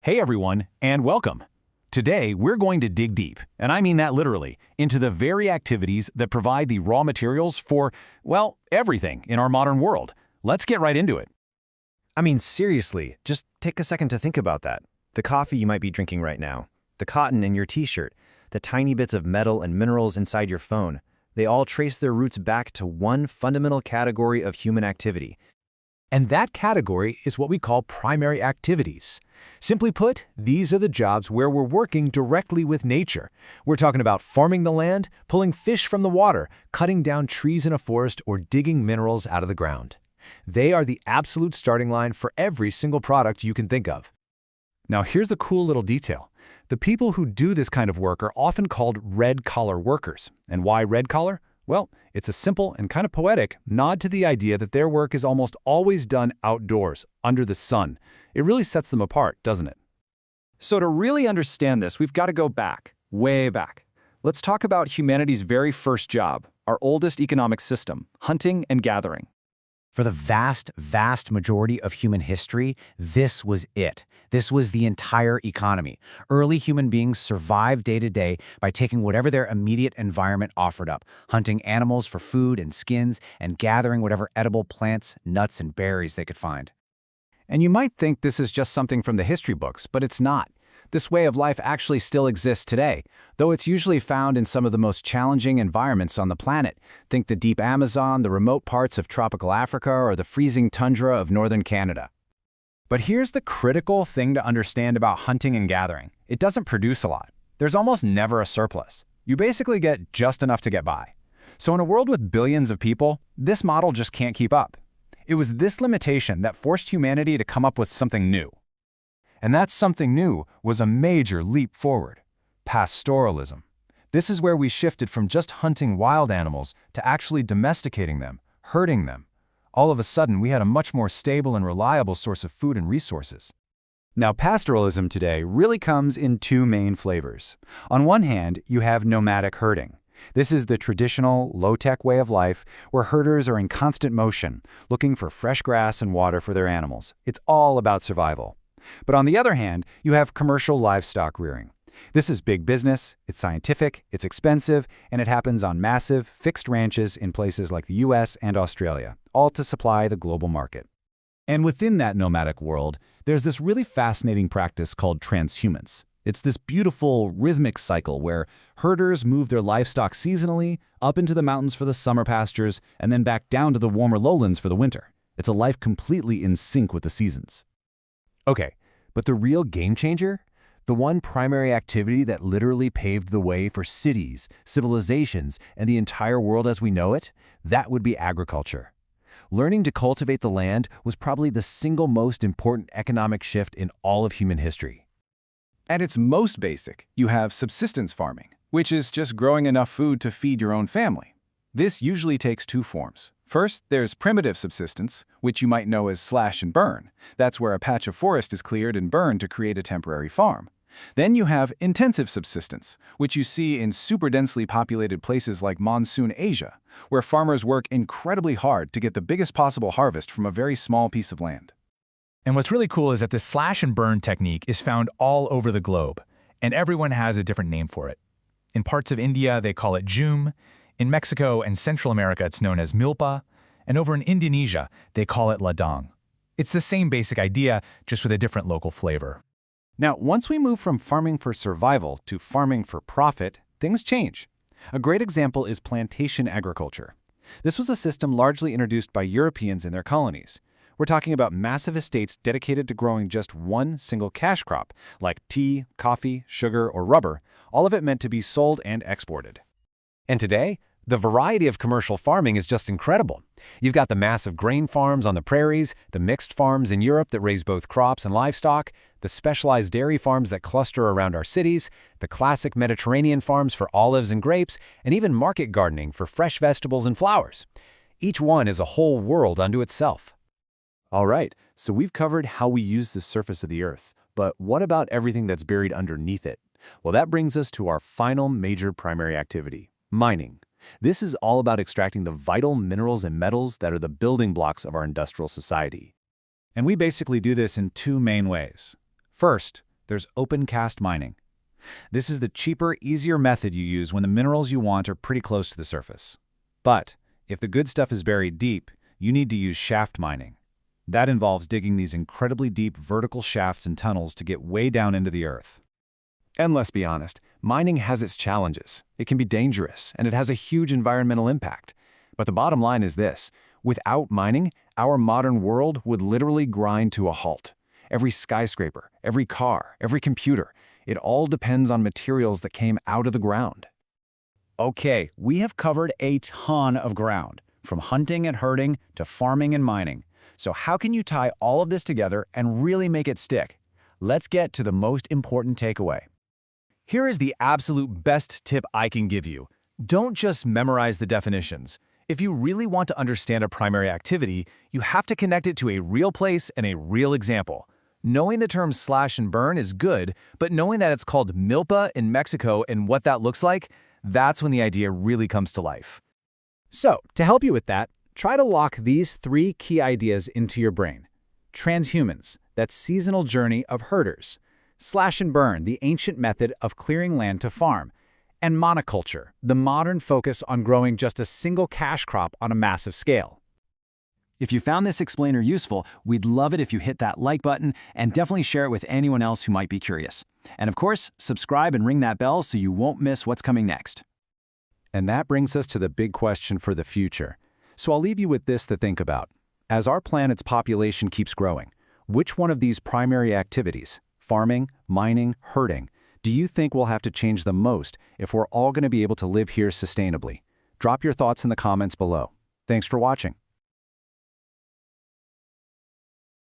Hey everyone, and welcome. Today, we're going to dig deep, and I mean that literally, into the very activities that provide the raw materials for, well, everything in our modern world. Let's get right into it. I mean, seriously, just take a second to think about that. The coffee you might be drinking right now, the cotton in your t-shirt, the tiny bits of metal and minerals inside your phone, they all trace their roots back to one fundamental category of human activity. And that category is what we call primary activities. Simply put, these are the jobs where we're working directly with nature. We're talking about farming the land, pulling fish from the water, cutting down trees in a forest, or digging minerals out of the ground. They are the absolute starting line for every single product you can think of. Now here's a cool little detail. The people who do this kind of work are often called red-collar workers. And why red-collar? Well, it's a simple and kind of poetic nod to the idea that their work is almost always done outdoors, under the sun. It really sets them apart, doesn't it? So to really understand this, we've got to go back, way back. Let's talk about humanity's very first job, our oldest economic system, hunting and gathering. For the vast, vast majority of human history, this was it. This was the entire economy. Early human beings survived day to day by taking whatever their immediate environment offered up, hunting animals for food and skins, and gathering whatever edible plants, nuts, and berries they could find. And you might think this is just something from the history books, but it's not. This way of life actually still exists today, though it's usually found in some of the most challenging environments on the planet. Think the deep Amazon, the remote parts of tropical Africa, or the freezing tundra of northern Canada. But here's the critical thing to understand about hunting and gathering. It doesn't produce a lot. There's almost never a surplus. You basically get just enough to get by. So in a world with billions of people, this model just can't keep up. It was this limitation that forced humanity to come up with something new. And that something new was a major leap forward: pastoralism. This is where we shifted from just hunting wild animals to actually domesticating them, herding them. All of a sudden, we had a much more stable and reliable source of food and resources. Now, pastoralism today really comes in two main flavors. On one hand, you have nomadic herding. This is the traditional, low-tech way of life where herders are in constant motion, looking for fresh grass and water for their animals. It's all about survival. But on the other hand, you have commercial livestock rearing. This is big business, it's scientific, it's expensive, and it happens on massive, fixed ranches in places like the US and Australia, all to supply the global market. And within that nomadic world, there's this really fascinating practice called transhumance. It's this beautiful, rhythmic cycle where herders move their livestock seasonally up into the mountains for the summer pastures and then back down to the warmer lowlands for the winter. It's a life completely in sync with the seasons. Okay, but the real game changer? The one primary activity that literally paved the way for cities, civilizations, and the entire world as we know it? That would be agriculture. Learning to cultivate the land was probably the single most important economic shift in all of human history. At its most basic, you have subsistence farming, which is just growing enough food to feed your own family. This usually takes two forms. First, there's primitive subsistence, which you might know as slash and burn. That's where a patch of forest is cleared and burned to create a temporary farm. Then you have intensive subsistence, which you see in super densely populated places like monsoon Asia, where farmers work incredibly hard to get the biggest possible harvest from a very small piece of land. And what's really cool is that this slash and burn technique is found all over the globe, and everyone has a different name for it. In parts of India, they call it jhum. In Mexico and Central America, it's known as milpa, and over in Indonesia, they call it ladang. It's the same basic idea, just with a different local flavor. Now, once we move from farming for survival to farming for profit, things change. A great example is plantation agriculture. This was a system largely introduced by Europeans in their colonies. We're talking about massive estates dedicated to growing just one single cash crop, like tea, coffee, sugar, or rubber, all of it meant to be sold and exported. And today, the variety of commercial farming is just incredible. You've got the massive grain farms on the prairies, the mixed farms in Europe that raise both crops and livestock, the specialized dairy farms that cluster around our cities, the classic Mediterranean farms for olives and grapes, and even market gardening for fresh vegetables and flowers. Each one is a whole world unto itself. All right, so we've covered how we use the surface of the Earth, but what about everything that's buried underneath it? Well, that brings us to our final major primary activity, mining. This is all about extracting the vital minerals and metals that are the building blocks of our industrial society. And we basically do this in two main ways. First, there's open-cast mining. This is the cheaper, easier method you use when the minerals you want are pretty close to the surface. But if the good stuff is buried deep, you need to use shaft mining. That involves digging these incredibly deep vertical shafts and tunnels to get way down into the earth. And let's be honest, mining has its challenges. It can be dangerous, and it has a huge environmental impact. But the bottom line is this: without mining, our modern world would literally grind to a halt. Every skyscraper, every car, every computer, it all depends on materials that came out of the ground. Okay, we have covered a ton of ground, from hunting and herding to farming and mining. So how can you tie all of this together and really make it stick? Let's get to the most important takeaway. Here is the absolute best tip I can give you. Don't just memorize the definitions. If you really want to understand a primary activity, you have to connect it to a real place and a real example. Knowing the term slash and burn is good, but knowing that it's called milpa in Mexico and what that looks like, that's when the idea really comes to life. So, to help you with that, try to lock these 3 key ideas into your brain. Transhumans, that seasonal journey of herders. Slash and burn, the ancient method of clearing land to farm. And monoculture, the modern focus on growing just a single cash crop on a massive scale. If you found this explainer useful, we'd love it if you hit that like button and definitely share it with anyone else who might be curious. And of course, subscribe and ring that bell so you won't miss what's coming next. And that brings us to the big question for the future. So I'll leave you with this to think about. As our planet's population keeps growing, which one of these primary activities, farming, mining, herding, do you think we'll have to change the most if we're all going to be able to live here sustainably? Drop your thoughts in the comments below. Thanks for watching.